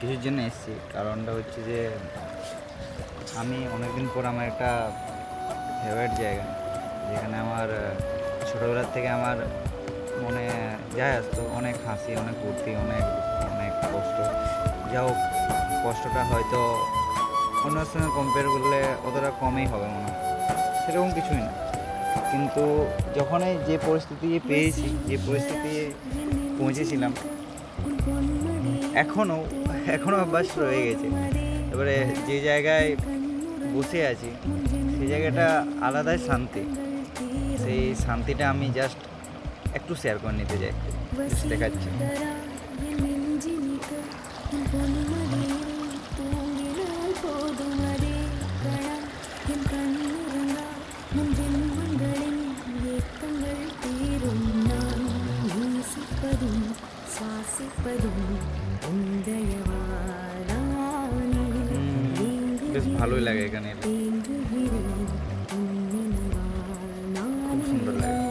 কিছুর জন্য এসেছি। কারণটা হচ্ছে যে আমি অনেকদিন পর আমার একটা ফেভারিট জায়গা, যেখানে আমার ছোটোবেলার থেকে আমার মনে যায় আসতো অনেক হাসি, অনেক ফুর্তি, অনেক অনেক কষ্ট। যা হোক, কষ্টটা হয়তো অন্য সঙ্গে কম্পেয়ার করলে অতটা কমই হবে মনে হয়, সেরকম কিছুই না। কিন্তু যখনই যে পরিস্থিতি পেয়েছি, যে পরিস্থিতি পৌঁছেছিলাম, এখনও এখনও অভ্যাস রয়ে গেছে। এবারে যে জায়গায় বসে আছি সেই জায়গাটা আলাদাই শান্তি। সেই শান্তিটা আমি জাস্ট একটু শেয়ার করে নিতে চাই, দেখাচ্ছি। বেশ ভালোই লাগে এখানে, খুব সুন্দর লাগে।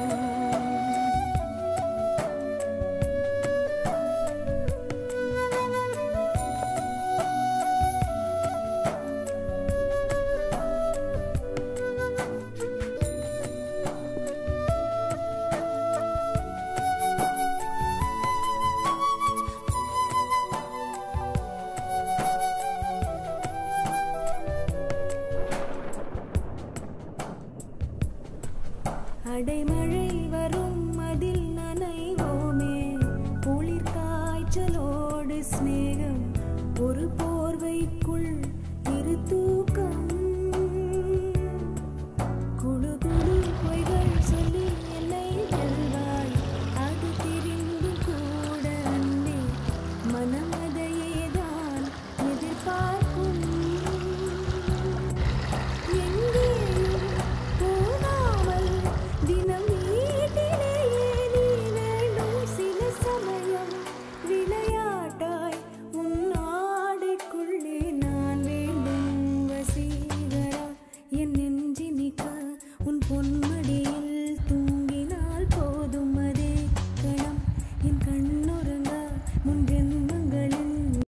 அடைமழை வரும் அதில் நனைவோமே, குளிர் காய்ச்சலோடு ஸ்நேகம், ஒரு போர்வைக்குள் இரு தூக்கம், குழு குழு பொய்கள் சொல்லி என்னை வெல்வாய், அது தெரிந்தும் கூட அன்னே மனம் அதையேதான் எதிர்பார்க்கும். தினம் வீட்டிலேயே நீ வேண்டும், சில சமயம் விளையாட்டாய் உன் ஆடைக்குள்ளே நான் வேண்டும். வசீகரா என் நெஞ்சினிக்க உன் பொன்மை